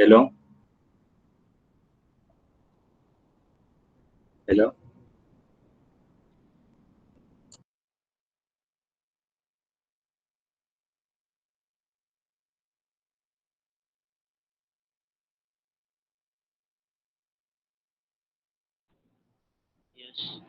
Hello? Hello? Yes.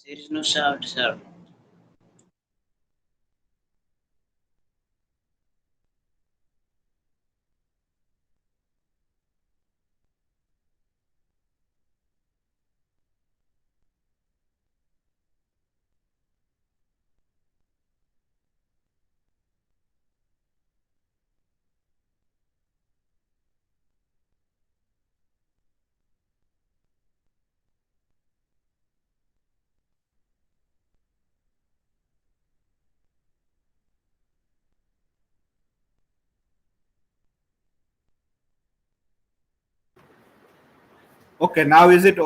There is no sound, sir. Okay, now is it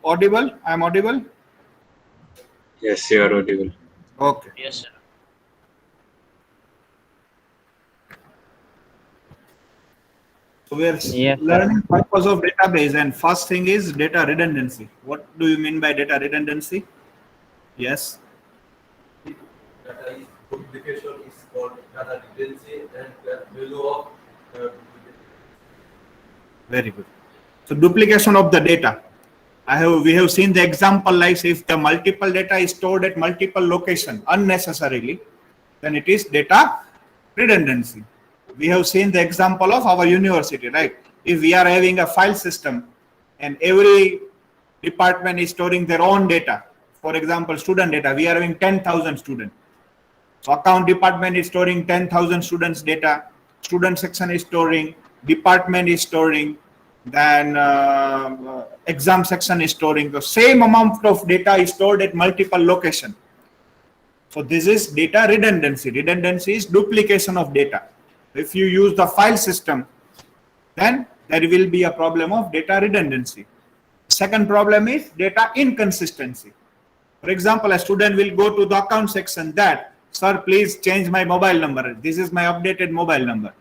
audible? I'm audible? Yes, you are audible. Okay. Yes, sir. So we are Yes, sir. learning purpose of database, and first thing is data redundancy. What do you mean by data redundancy? Yes, Data is duplication is called data redundancy and the value of uh, very good. So duplication of the data. We have seen the example like if the multiple data is stored at multiple location unnecessarily, then it is data redundancy. We have seen the example of our university, right? If we are having a file system and every department is storing their own data, for example, student data, we are having 10,000 students. So account department is storing 10,000 students data, student section is storing, department is storing, then exam section is storing. The same amount of data is stored at multiple location. So this is data redundancy. Redundancy is duplication of data. If you use the file system, then there will be a problem of data redundancy. Second problem is data inconsistency. For example, a student will go to the account section that, sir, please change my mobile number. This is my updated mobile number.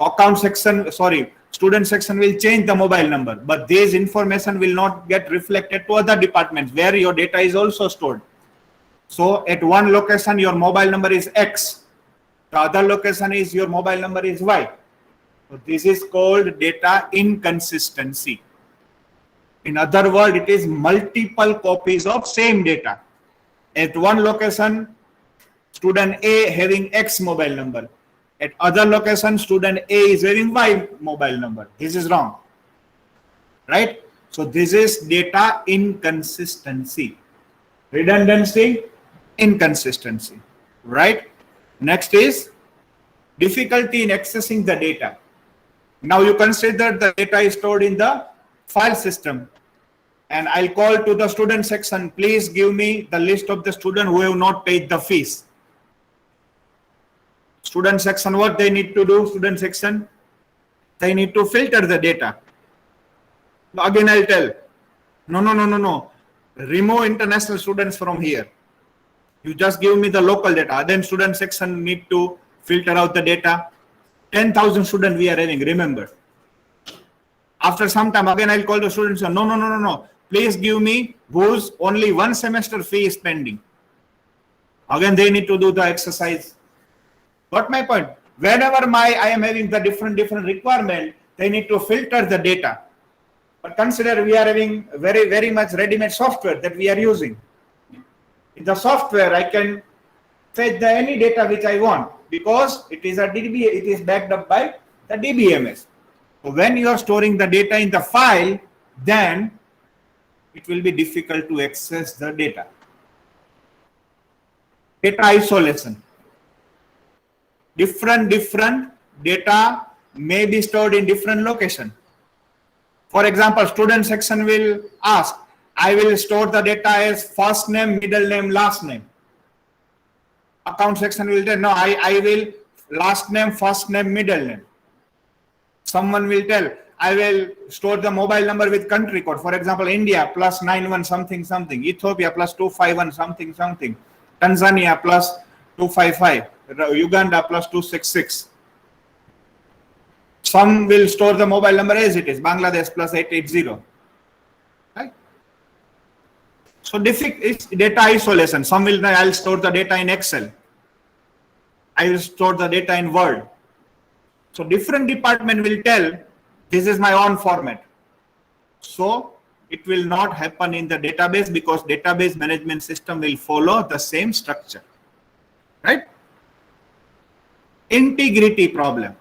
Account section, sorry, student section will change the mobile number, but this information will not get reflected to other departments where your data is also stored. So at one location, your mobile number is X. The other location is your mobile number is Y. So this is called data inconsistency. In other words, it is multiple copies of same data. At one location, student A having X mobile number. At other location, student A is having Y mobile number. This is wrong. Right? So this is data inconsistency. Redundancy, inconsistency. Right? Next is difficulty in accessing the data. Now you consider the data is stored in the file system, and I'll call to the student section, please give me the list of the students who have not paid the fees. Student section, what they need to do? Student section, they need to filter the data. Again, I'll tell, no. Remove international students from here. You just give me the local data. Then student section need to filter out the data. 10,000 students we are having, remember. After some time, again, I'll call the students. No. Please give me whose only one semester fee is pending. Again, they need to do the exercise. Got my point? Whenever I am having the different requirement, they need to filter the data. But consider we are having very much ready-made software that we are using. In the software, I can fetch any data which I want because it is a DB, it is backed up by the DBMS. So when you are storing the data in the file, then it will be difficult to access the data. Data isolation. Different data may be stored in different location. For example, student section will ask, I will store the data as first name, middle name, last name. account section will tell, no, I will last name, first name, middle name. Someone will tell, I will store the mobile number with country code. For example, India plus 91 something something, Ethiopia plus 251 something something, Tanzania plus 255, Uganda plus 266. Some will store the mobile number as it is, Bangladesh plus 880. Right? So it's data isolation. Some will, I'll store the data in Excel. I will store the data in Word. So different department will tell, this is my own format. So it will not happen in the database because database management system will follow the same structure. Right? Integrity problem.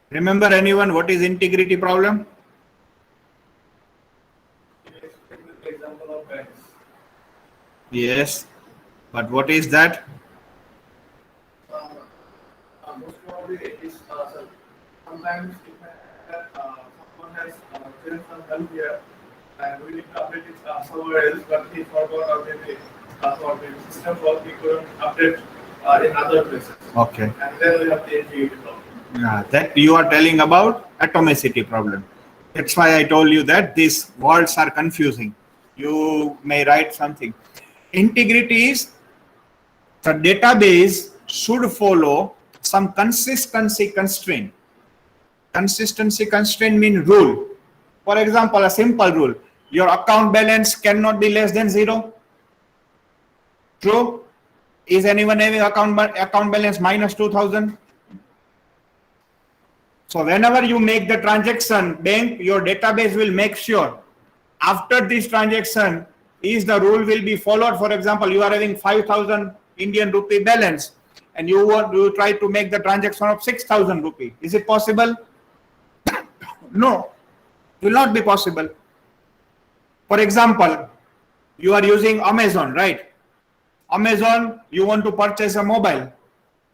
Remember anyone what is integrity problem? Example of banks. Yes, but what is that? Most probably it is sometimes it may that someone has changed some value here and we need to update it somewhere else, but he forgot to update it or the system call we couldn't update in other places. Okay. And then we have the integrity problem. Yeah, that you are telling about atomicity problem. That's why I told you that these words are confusing. You may write something. Integrity is the database should follow some consistency constraint. Consistency constraint means rule. For example, a simple rule. Your account balance cannot be less than 0. True? Is anyone having account balance minus 2000? So whenever you make the transaction, bank, your database will make sure after this transaction is the rule will be followed. For example, you are having 5,000 Indian rupee balance and you try to make the transaction of 6,000 rupee. Is it possible? No, it will not be possible. For example, you are using Amazon, right? Amazon, you want to purchase a mobile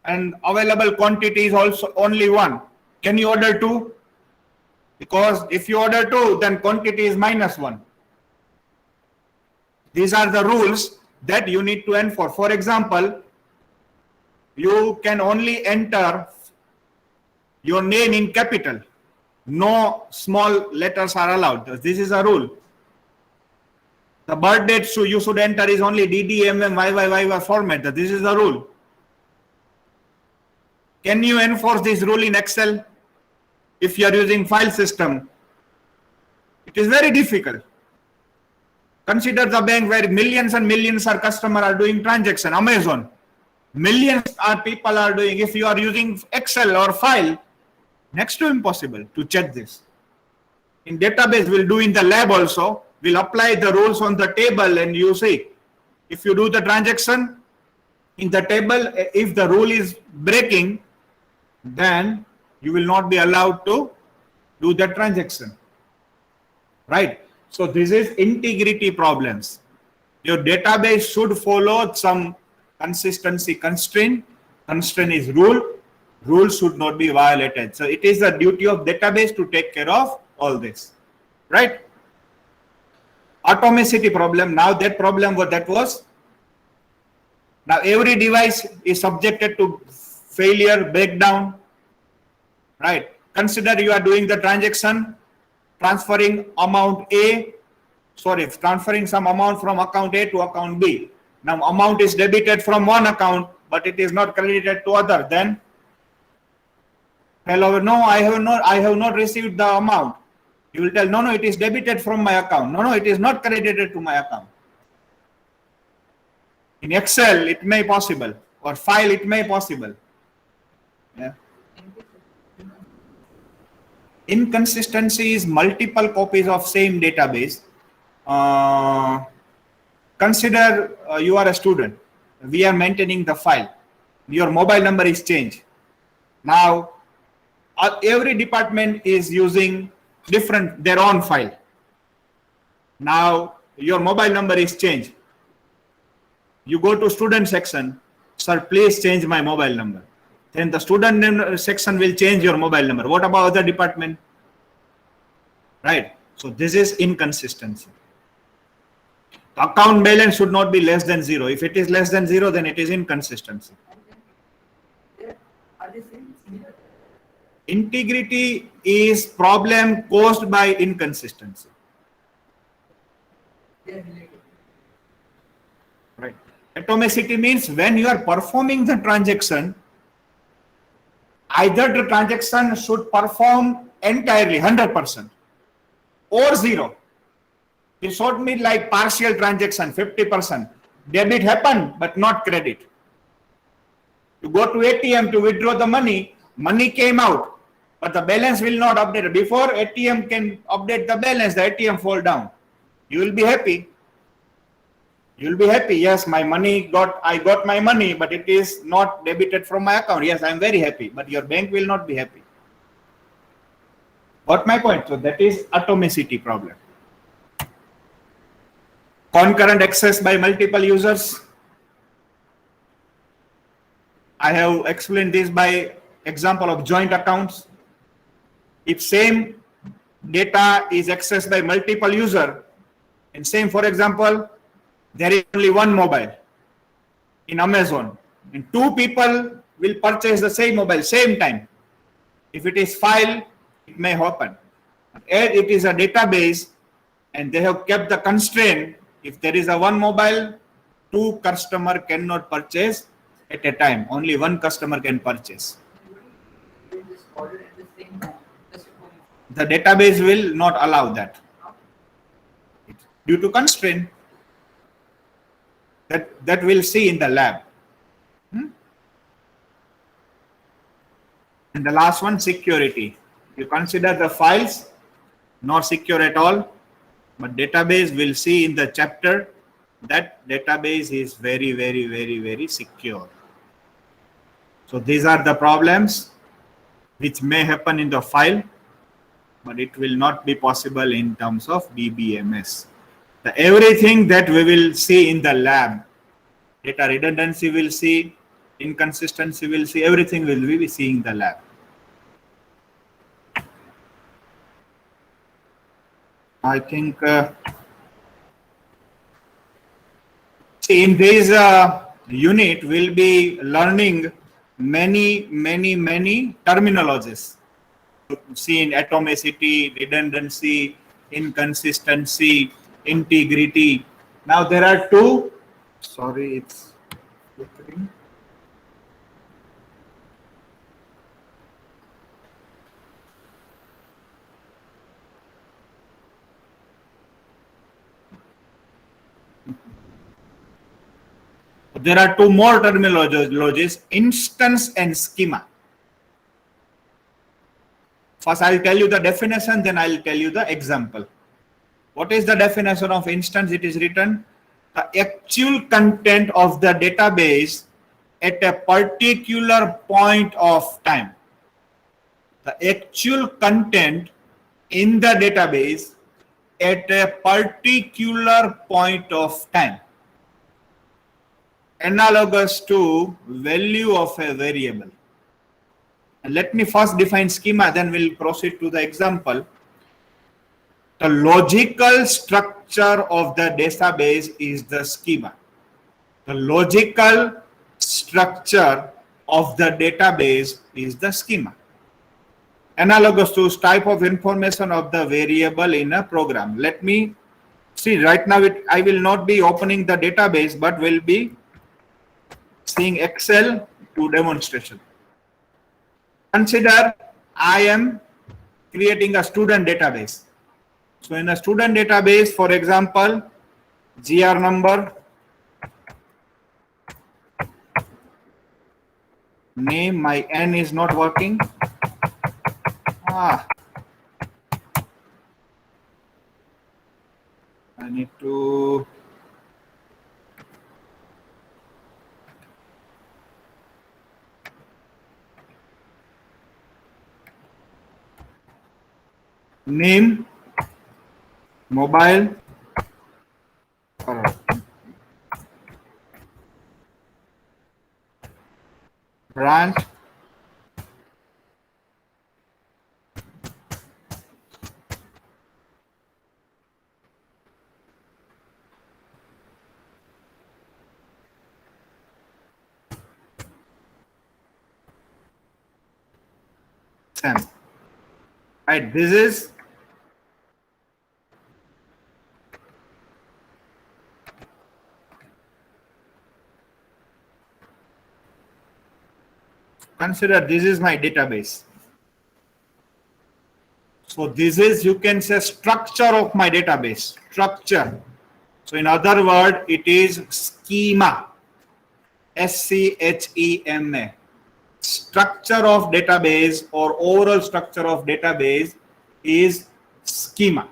and available quantity is also only one. Can you order 2? Because if you order 2, then quantity is -1. These are the rules that you need to enforce. For example, you can only enter your name in capital. No small letters are allowed. This is a rule. The birth date you should enter is only DD, MM, YY format. This is the rule. Can you enforce this rule in Excel? If you are using file system, it is very difficult. Consider the bank where millions and millions of customers are doing transaction. Amazon, millions of people are doing. If you are using Excel or file, next to impossible to check this. In database, we'll do in the lab also. We'll apply the rules on the table and you see. If you do the transaction in the table, if the rule is breaking, then you will not be allowed to do the transaction. Right? So this is integrity problems. Your database should follow some consistency constraint. Constraint is rule. Rule should not be violated. So it is the duty of database to take care of all this. Right? Atomicity problem. Now that problem that was. Now every device is subjected to failure, breakdown. Right. Consider you are doing the transaction, transferring some amount from account A to account B. Now amount is debited from one account, but it is not credited to other. Then, hello, no, I have not received the amount. You will tell, no, it is debited from my account. No, it is not credited to my account. In Excel, it may possible, or file, it may possible. Yeah. Inconsistency is multiple copies of same database. Consider you are a student. We are maintaining the file. Your mobile number is changed. Now, every department is using their own file. Now, your mobile number is changed. You go to student section. Sir, please change my mobile number. Then the student section will change your mobile number. What about other department? Right. So this is inconsistency. Account balance should not be less than 0. If it is less than 0, then it is inconsistency. Are they similar? Integrity is problem caused by inconsistency. They are related. Right. Atomicity means when you are performing the transaction, either the transaction should perform entirely 100% or 0. It should mean like partial transaction 50%. Debit happened but not credit. You go to ATM to withdraw the money, money came out, but the balance will not update. Before ATM can update the balance, the ATM fall down. You will be happy. You will be happy. Yes, I got my money, but it is not debited from my account. Yes, I am very happy, but your bank will not be happy. Got my point? So that is atomicity problem. Concurrent access by multiple users. I have explained this by example of joint accounts. If same data is accessed by multiple user, and same, for example, there is only one mobile in Amazon, and two people will purchase the same mobile same time. If it is file, it may happen. As it is a database, and they have kept the constraint, if there is a one mobile, two customer cannot purchase at a time. Only one customer can purchase. They just order at the same time. Just for The database will not allow that due to constraint. That we'll see in the lab. And the last one, security. You consider the files not secure at all, but database, will see in the chapter that database is very, very, very, very secure. So these are the problems which may happen in the file, but it will not be possible in terms of DBMS. Everything that we will see in the lab, data redundancy will see, inconsistency will see, everything will be seeing the lab. I think in this unit we'll be learning many terminologies. See in atomicity, redundancy, inconsistency, integrity. Now there are two. Sorry, it's flickering. There are two more terminologies, instance and schema. First, I'll tell you the definition, then I'll tell you the example. What is the definition of instance? It is written, the actual content of the database at a particular point of time. The actual content in the database at a particular point of time, analogous to value of a variable. And let me first define schema, then we'll proceed to the example. The logical structure of the database is the schema. The logical structure of the database is the schema. Analogous to type of information of the variable in a program. Let me see, right now I will not be opening the database, but will be seeing Excel to demonstration. Consider I am creating a student database. So in a student database, for example, GR number, name, my N is not working. I need to name, mobile, branch, SAM. Right, this is consider this is my database. So this is, you can say, structure of my database. Structure. So in other word, it is schema. SCHEMA. Structure of database or overall structure of database is schema.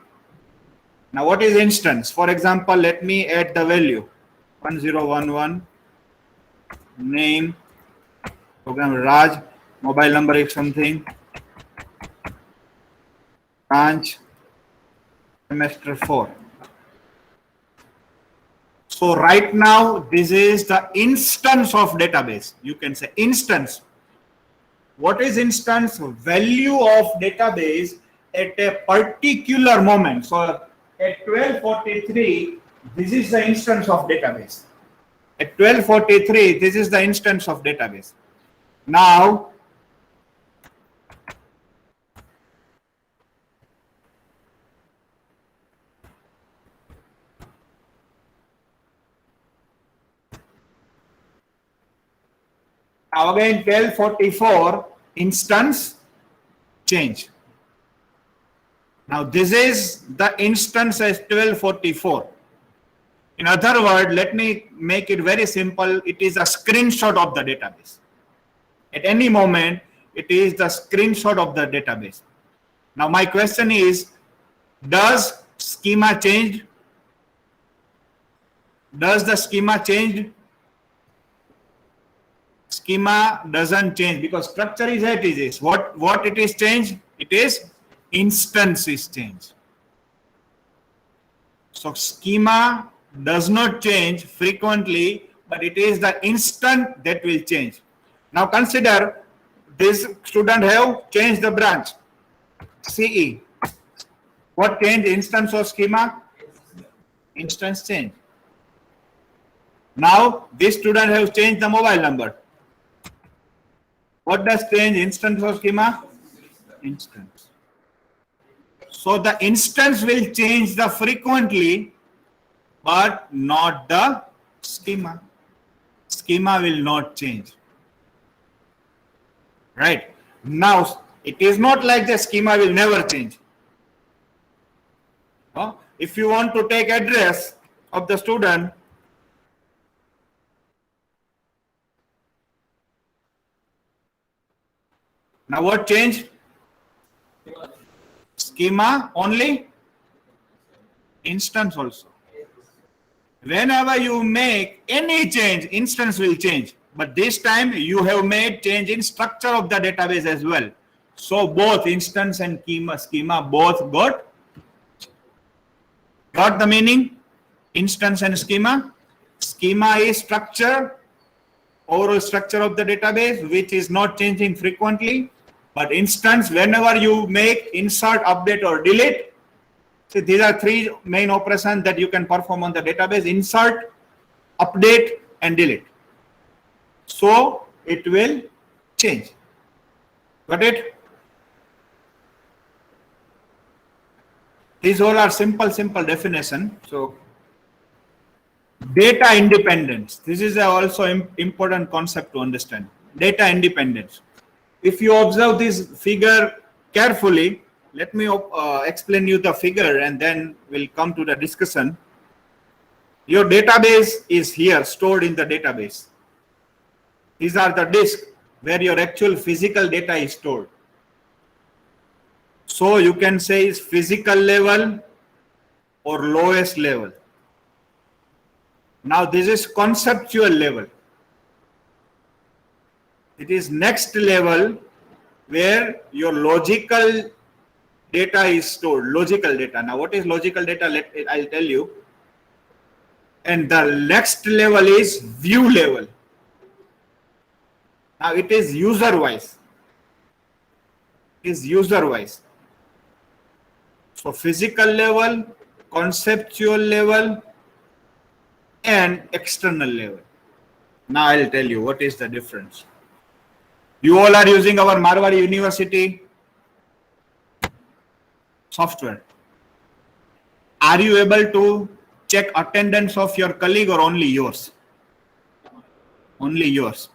Now what is instance? For example, let me add the value 1011, name, program Raj, mobile number is something, branch, semester 4. So right now, this is the instance of database. You can say instance. What is instance? Value of database at a particular moment. So at 12:43, this is the instance of database. At 12:43, this is the instance of database. Now, again 12:44 instance change. Now this is the instance as 12:44. In other words, let me make it very simple. It is a screenshot of the database. At any moment, it is the screenshot of the database. Now my question is, does schema change? Does the schema change? Schema doesn't change because structure is as it is. What it is changed? It is instance is changed. So schema does not change frequently, but it is the instant that will change. Now consider this student have changed the branch CE. What changed? Instance or schema? Instance change. Now this student has changed the mobile number. What does change? Instance or schema? Instance. So the instance will change the frequently, but not the schema. Schema will not change. Right. Now it is not like the schema will never change. If you want to take address of the student, now what changed? Schema only, instance also. Whenever you make any change, instance will change. But this time you have made change in structure of the database as well. So both instance and schema both got the meaning? Instance and schema. Schema is structure, overall structure of the database, which is not changing frequently. But instance, whenever you make insert, update or delete, so these are three main operations that you can perform on the database: insert, update and delete. So it will change. Got it? These all are simple definition. So data independence. This is also important concept to understand. Data independence. If you observe this figure carefully, let me explain you the figure and then we'll come to the discussion. Your database is here, stored in the database. These are the disks where your actual physical data is stored. So you can say it's physical level or lowest level. Now this is conceptual level. It is next level where your logical data is stored, logical data. Now what is logical data? I'll tell you. And the next level is view level. Now it is user wise. So physical level, conceptual level and external level. Now I'll tell you what is the difference. You all are using our Marwari University software. Are you able to check attendance of your colleague or only yours? Only yours.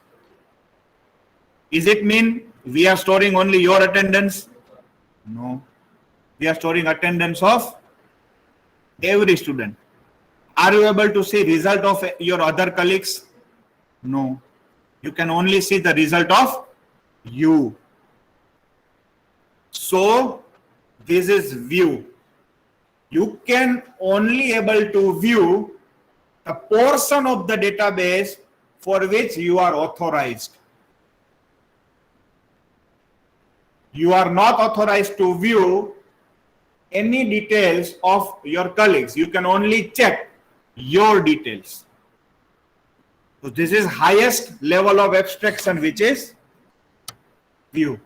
Is it mean we are storing only your attendance? No. We are storing attendance of every student. Are you able to see result of your other colleagues? No. You can only see the result of you. So this is view. You can only able to view the portion of the database for which you are authorized. You are not authorized to view any details of your colleagues. You can only check your details. So this is highest level of abstraction, which is view.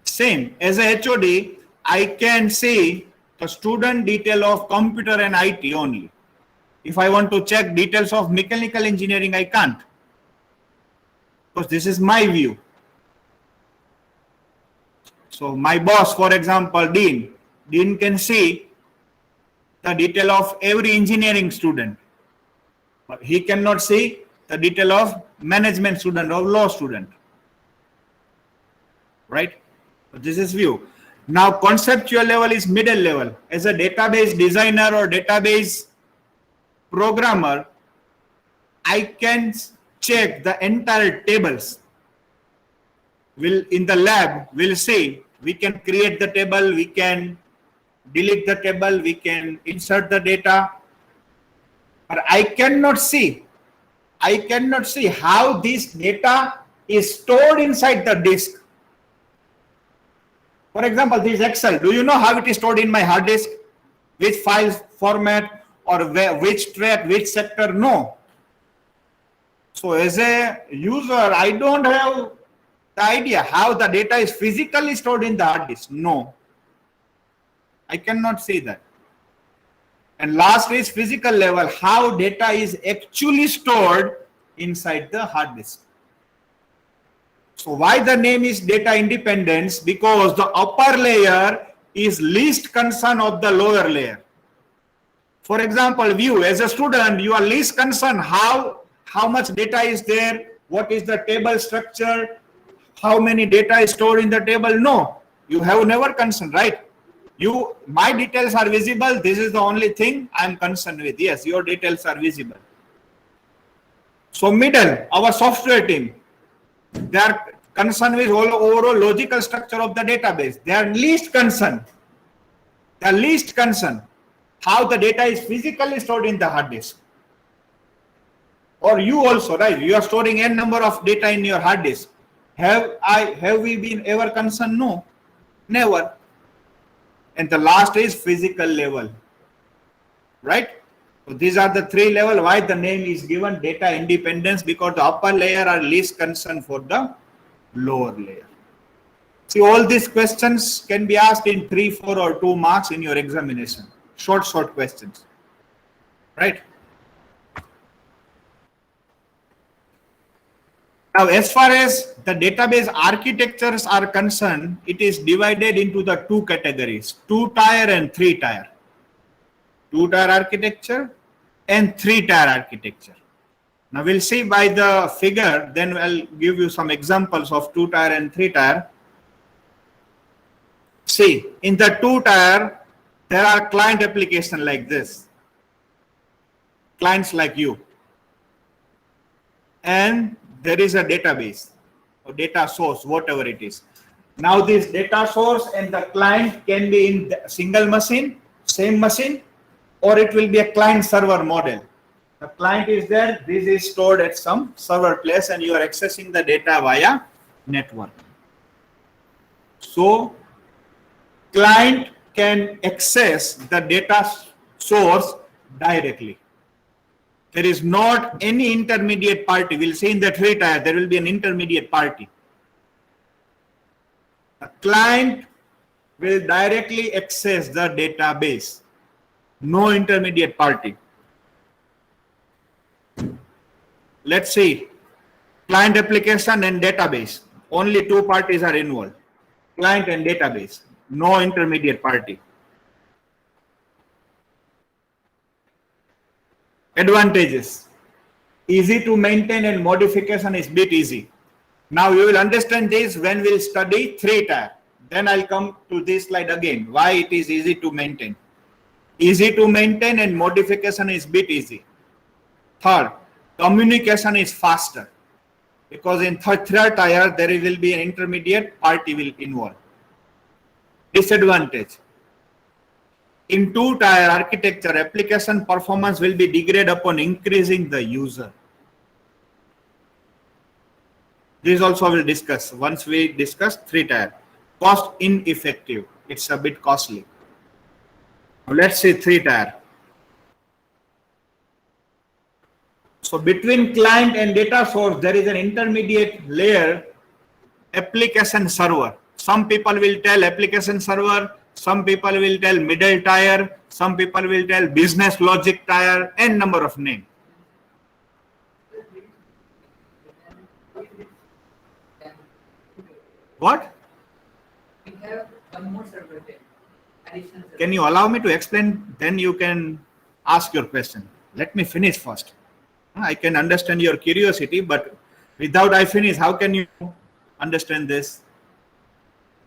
Same as a HOD, I can see the student detail of computer and IT only. If I want to check details of mechanical engineering, I can't, because this is my view. So my boss, for example, Dean can see the detail of every engineering student, but he cannot see the detail of management student or law student, right? This is view. Now conceptual level is middle level. As a database designer or database programmer, I can check the entire tables. In the lab, we'll see, we can create the table, we can delete the table, we can insert the data, but I cannot see how this data is stored inside the disk. For example, this Excel, do you know how it is stored in my hard disk? Which file format or which track, which sector? No. So as a user, I don't have the idea how the data is physically stored in the hard disk. No. I cannot see that. And last is physical level, how data is actually stored inside the hard disk. So why the name is data independence? Because the upper layer is least concern of the lower layer. For example, view, as a student, you are least concerned how much data is there, what is the table structure, how many data is stored in the table. No, you have never concerned, right? My details are visible. This is the only thing I am concerned with. Yes, your details are visible. So middle, our software team, they are concerned with overall logical structure of the database. They are least concerned. They are least concerned how the data is physically stored in the hard disk. Or you also, right? You are storing n number of data in your hard disk. Have we been ever concerned? No, never. And the last is physical level, right? So these are the three levels. Why the name is given data independence? Because the upper layer are least concerned for the lower layer. See, all these questions can be asked in 3, 4 or 2 marks in your examination. Short questions, right? Now, as far as the database architectures are concerned, it is divided into the 2 categories, 2-tier and 3-tier. 2-tier architecture and 3-tier architecture. Now we'll see by the figure, then I'll give you some examples of 2-tier and 3-tier. See, in the 2-tier, there are client applications like this, clients like you, and there is a database or data source, whatever it is. Now this data source and the client can be in the single machine, same machine, or it will be a client server model. The client is there, this is stored at some server place and you are accessing the data via network. So client can access the data source directly. There is not any intermediate party. We'll see in the 3-tier, there will be an intermediate party. The client will directly access the database. No intermediate party. Let's see. Client application and database. Only 2 parties are involved. client and database. No intermediate party. Advantages. Easy to maintain and modification is bit easy. Now you will understand this when we'll study 3-tier. Then I'll come to this slide again. Why it is easy to maintain. Easy to maintain and modification is bit easy. Third, communication is faster. Because in third tier there will be an intermediate party will involve. Disadvantage. In 2-tier architecture, application performance will be degraded upon increasing the user. This also we'll discuss once we discuss 3-tier. Cost ineffective. It's a bit costly. Now let's see 3-tier. So between client and data source, there is an intermediate layer, application server. Some people will tell application server, some people will tell middle tier, some people will tell business logic tier, and number of names. What? We have one more server there. Additional server. Can you allow me to explain? Then you can ask your question. Let me finish first. I can understand your curiosity, but without I finish, how can you understand this?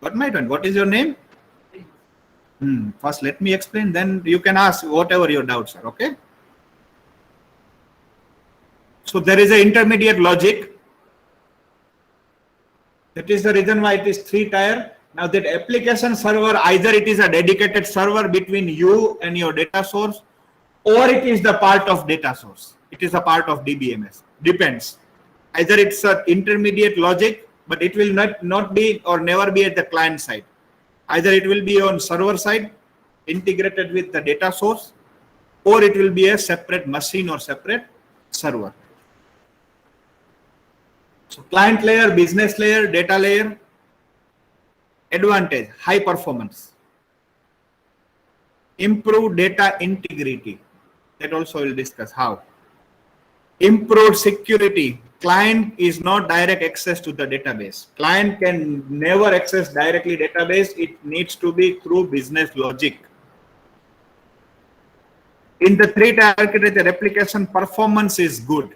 Got my turn. What is your name? First, let me explain. Then you can ask whatever your doubts are. Okay. So there is an intermediate logic. That is the reason why it is 3-tier. Now that application server, either it is a dedicated server between you and your data source, or it is the part of data source. It is a part of DBMS. Depends. Either it's an intermediate logic, but it will not be or never be at the client side. Either it will be on server side, integrated with the data source, or it will be a separate machine or separate server. So client layer, business layer, data layer. Advantage, high performance. Improved data integrity. That also we'll discuss how. Improved security. Client is not direct access to the database. Client can never access directly database. It needs to be through business logic. In the 3-tier architecture, application performance is good.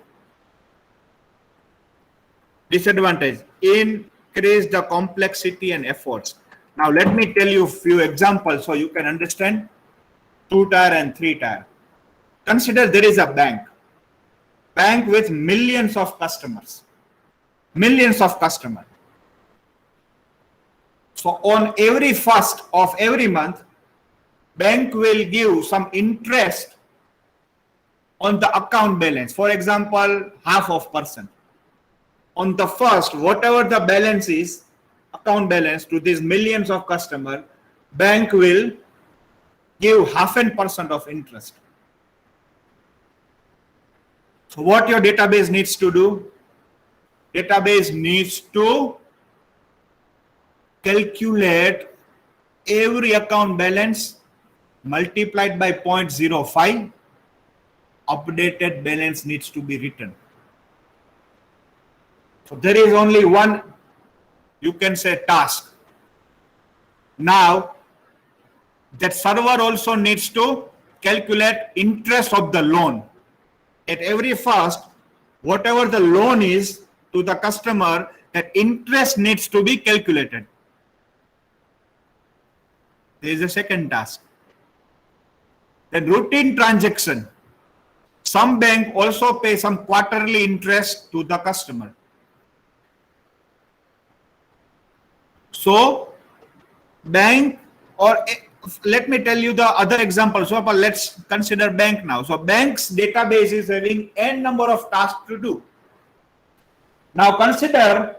Disadvantage, increase the complexity and efforts. Now let me tell you a few examples so you can understand 2-tier and 3-tier. Consider there is a bank with millions of customers. So on every first of every month, bank will give some interest on the account balance. For example, 0.5%. On the first, whatever the balance is, account balance to these millions of customers, bank will give 0.5% of interest. So what your database needs to do? Database needs to calculate every account balance multiplied by 0.05. Updated balance needs to be written. So there is only one, you can say, task. Now, that server also needs to calculate interest of the loan. At every first, whatever the loan is to the customer, that interest needs to be calculated. There is a second task. Then routine transaction. Some bank also pay some quarterly interest to the customer. So bank, or let me tell you the other example. So let's consider bank now. So bank's database is having n number of tasks to do. Now consider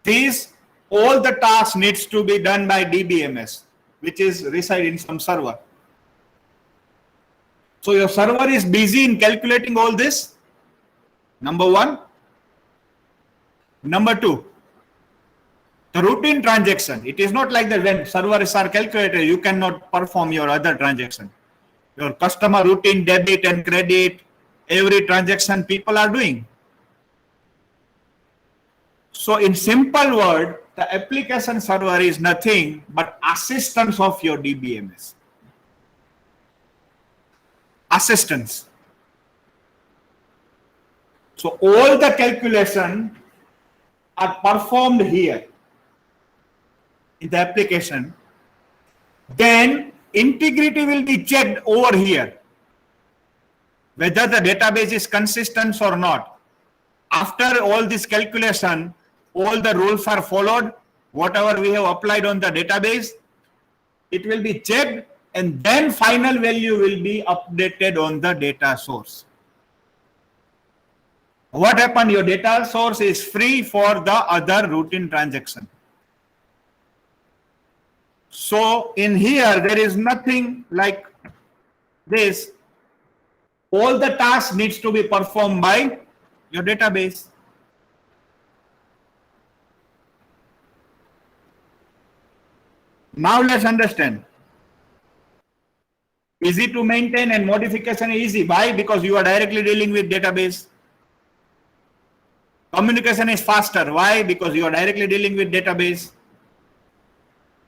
these, all the tasks needs to be done by DBMS, which is reside in some server. So your server is busy in calculating all this. Number one. Number two, the routine transaction. It is not like that when servers are calculated, you cannot perform your other transaction. Your customer routine debit and credit, every transaction people are doing. So in simple word, the application server is nothing but assistance of your DBMS. Assistance. So all the calculation are performed here in the application. Then integrity will be checked over here, whether the database is consistent or not. After all this calculation, all the rules are followed, whatever we have applied on the database, it will be checked, and then final value will be updated on the data source. What happened? Your data source is free for the other routine transaction. So in here, there is nothing like this. All the tasks needs to be performed by your database. Now let's understand. Easy to maintain and modification is easy. Why? Because you are directly dealing with database. Communication is faster. Why? Because you are directly dealing with database.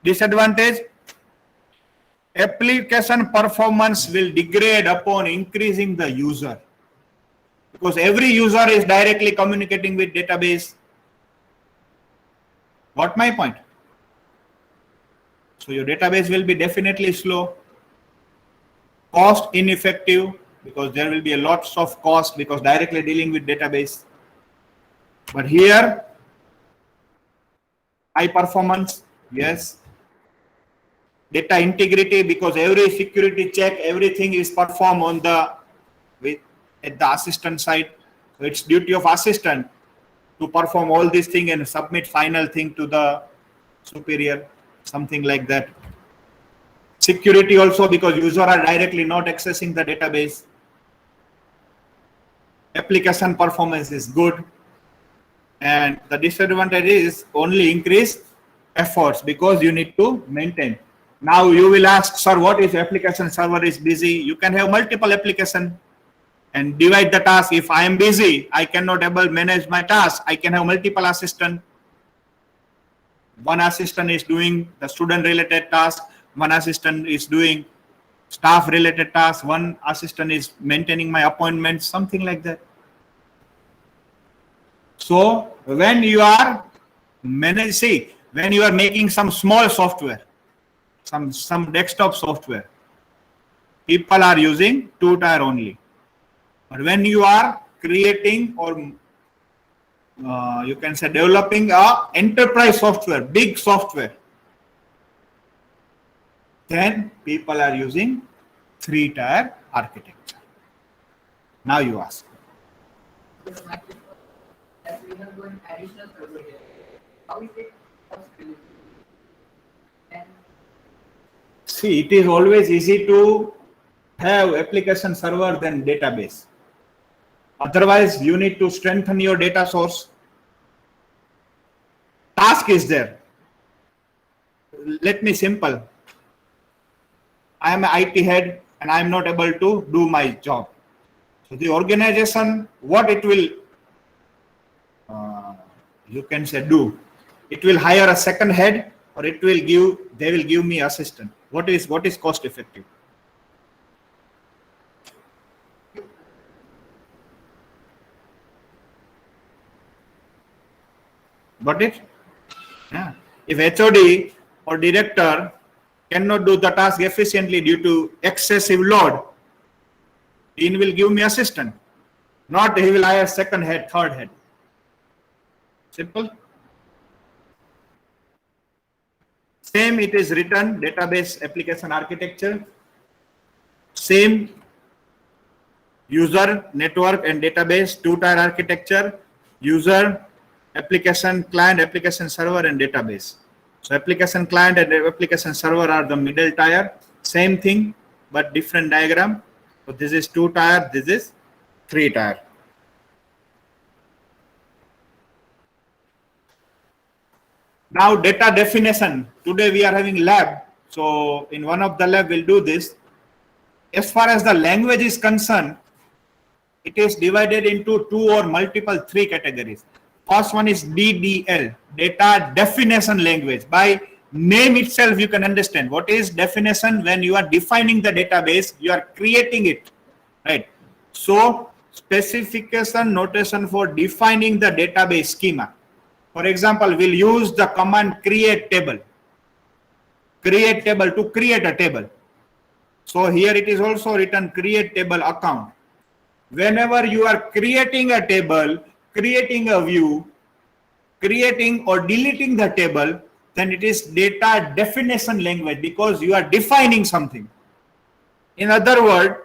Disadvantage: application performance will degrade upon increasing the user, because every user is directly communicating with database. Got my point? So your database will be definitely slow, cost ineffective, because there will be a lots of cost because directly dealing with database. But here, high performance, yes. Data integrity, because every security check, everything is performed on at the assistant side. So it's duty of assistant to perform all these things and submit final thing to the superior, something like that. Security also, because users are directly not accessing the database. Application performance is good. And the disadvantage is only increase efforts because you need to maintain. Now you will ask, sir, what if application server is busy? You can have multiple application and divide the task. If I am busy, I cannot able manage my task. I can have multiple assistant. One assistant is doing the student related task. One assistant is doing staff related tasks. One assistant is maintaining my appointments, something like that. So when you are when you are making some small software, some desktop software, people are using 2-tier only. But when you are creating or you can say developing a enterprise software, big software, then people are using 3-tier architecture. Now you ask. As we have one additional server here, how is it possible? And See, it is always easy to have application server than database. Otherwise, you need to strengthen your data source. Task is there. Let me simple. I am an IT head and I am not able to do my job. So the organization, what it will you can say do, it will hire a second head, or they will give me assistant. What is cost effective? Got it? Yeah. If HOD or director cannot do the task efficiently due to excessive load, dean will give me assistant. Not he will hire second head, third head. Simple. Same it is written, database application architecture. Same user, network and database, 2-tier architecture, user, application client, application server and database. So application client and application server are the middle tier. Same thing, but different diagram. So this is 2-tier, this is 3-tier. Now data definition. Today we are having lab. So in one of the lab we'll do this. As far as the language is concerned, it is divided into 2 or multiple 3 categories. First one is DDL, data definition language. By name itself, you can understand what is definition. When you are defining the database, you are creating it, right? So specification notation for defining the database schema. For example, we'll use the command create table to create a table. So here it is also written create table account. Whenever you are creating a table, creating a view, creating or deleting the table, then it is data definition language, because you are defining something. In other words,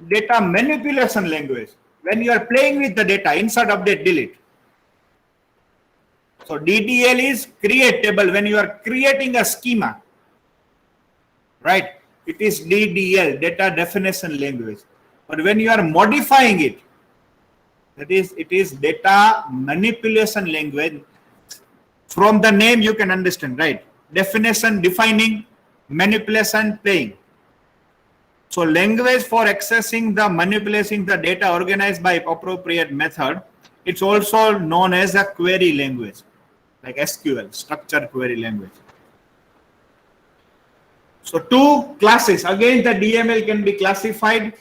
data manipulation language. When you are playing with the data, insert, update, delete. So DDL is create table when you are creating a schema, right? It is DDL, data definition language. But when you are modifying it, that is, it is data manipulation language. From the name you can understand, right? Definition, defining, manipulation, playing. So language for accessing the manipulating the data organized by appropriate method. It's also known as a query language, like SQL, structured query language. So two classes, again the DML can be classified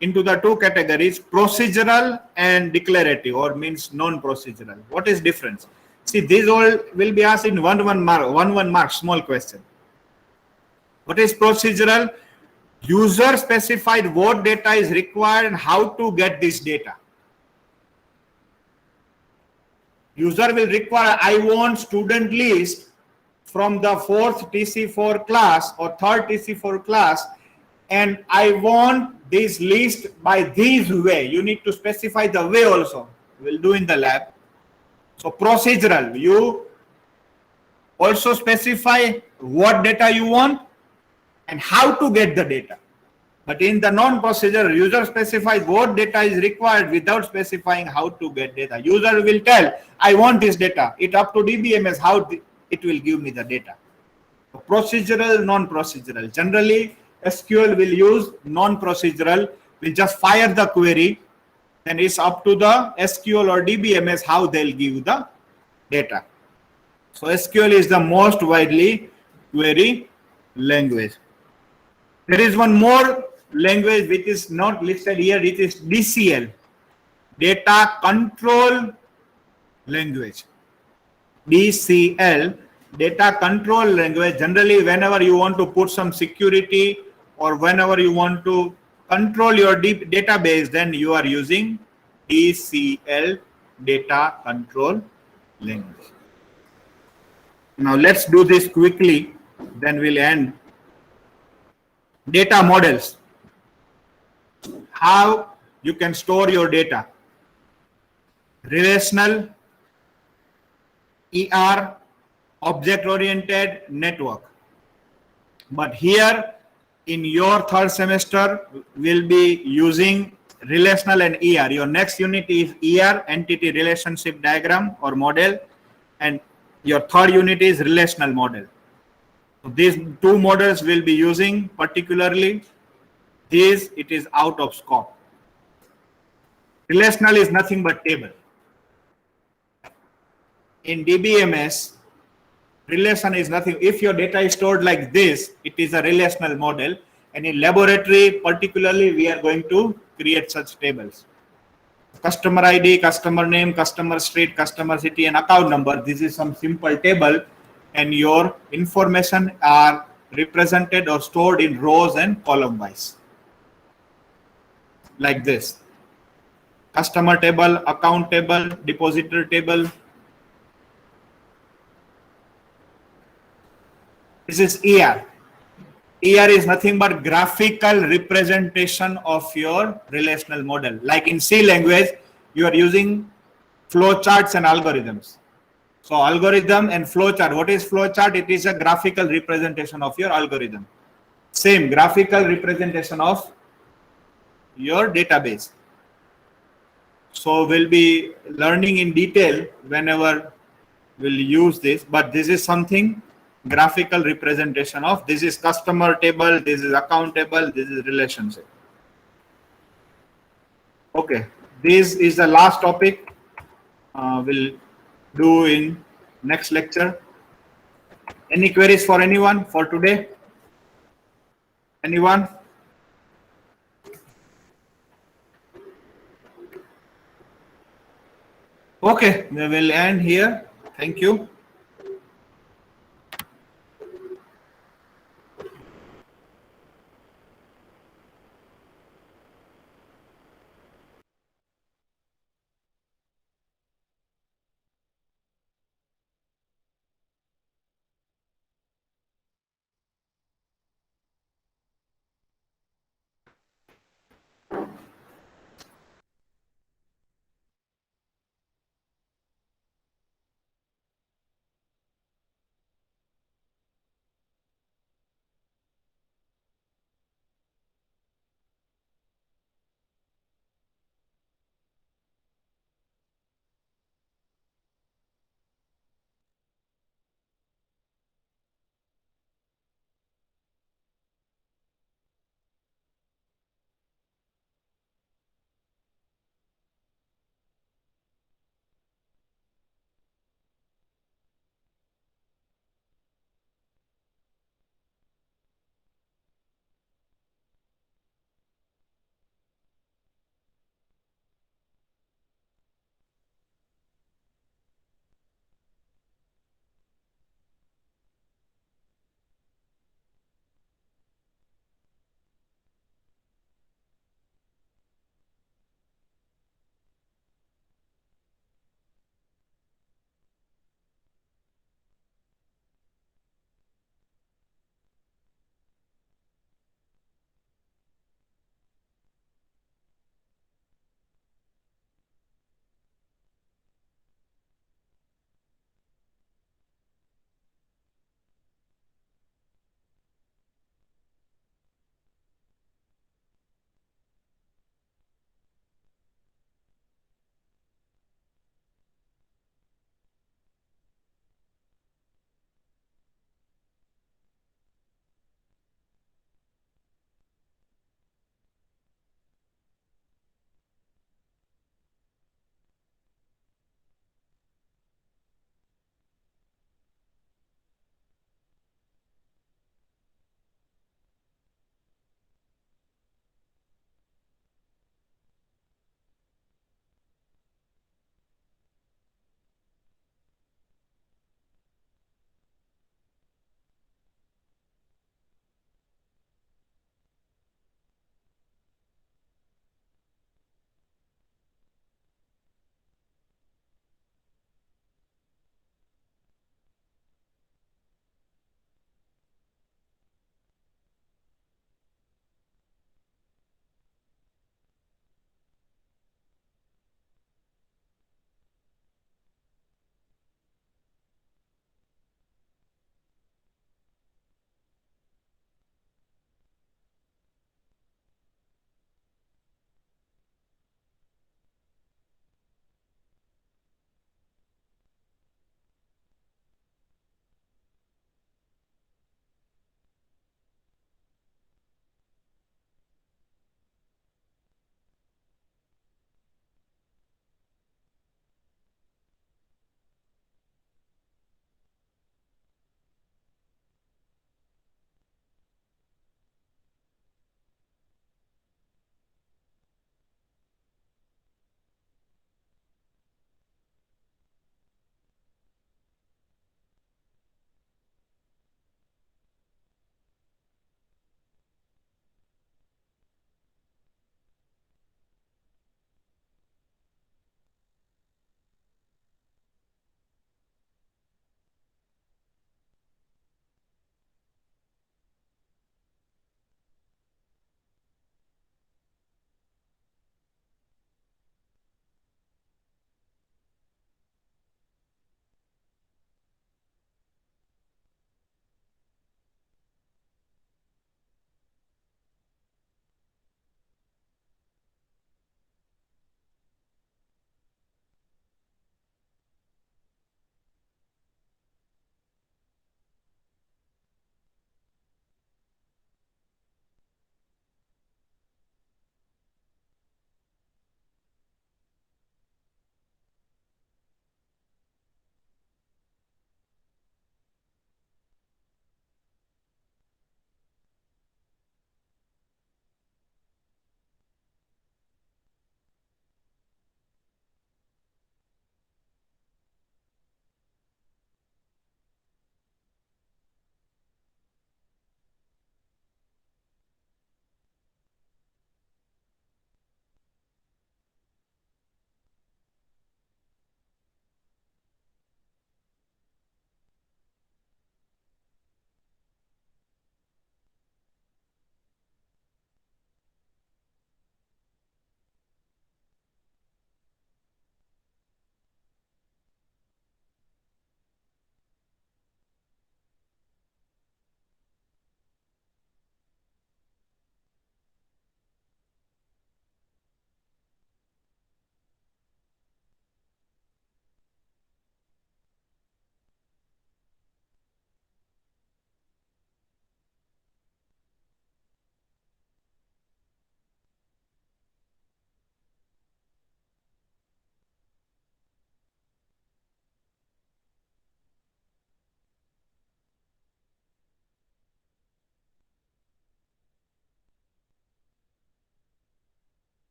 into the two categories, procedural and declarative, or means non-procedural. What is difference? See, these all will be asked in one mark, small question. What is procedural? User specified what data is required and how to get this data. User will require, I want student list from the 4th TC4 class or 3rd TC4 class, and I want this list by this way. You need to specify the way also. We'll do in the lab. So procedural, you also specify what data you want and how to get the data. But in the non-procedural, user specifies what data is required without specifying how to get data. User will tell, I want this data. It's up to DBMS how it will give me the data. So procedural, non-procedural. Generally, SQL will use non-procedural, will just fire the query, and it's up to the SQL or DBMS how they'll give the data. So SQL is the most widely query language. There is one more language which is not listed here. It is DCL, data control language. DCL, data control language. Generally, whenever you want to put some security or whenever you want to control your database, then you are using DCL, data control language. Now let's do this quickly, then we'll end. Data models. How you can store your data. Relational, ER, object-oriented, network. But here in your 3rd semester, we'll be using relational and ER. Your next unit is ER, entity relationship diagram or model, and your 3rd unit is relational model. So these two models will be using particularly. This, it is out of scope. Relational is nothing but table. In DBMS, relation is nothing. If your data is stored like this, it is a relational model. And in laboratory, particularly, we are going to create such tables. Customer ID, customer name, customer street, customer city, and account number. This is some simple table, and your information are represented or stored in rows and column wise. Like this. Customer table, account table, depositor table. This is ER. ER is nothing but graphical representation of your relational model. Like in C language, you are using flowcharts and algorithms. So algorithm and flowchart. What is flowchart? It is a graphical representation of your algorithm. Same graphical representation of your database. So we'll be learning in detail whenever we'll use this, but this is something graphical representation of. This is customer table, this is account table, this is relationship. Okay, this is the last topic. we'll do in next lecture. Any queries for anyone for today? Anyone? Okay, we will end here. Thank you.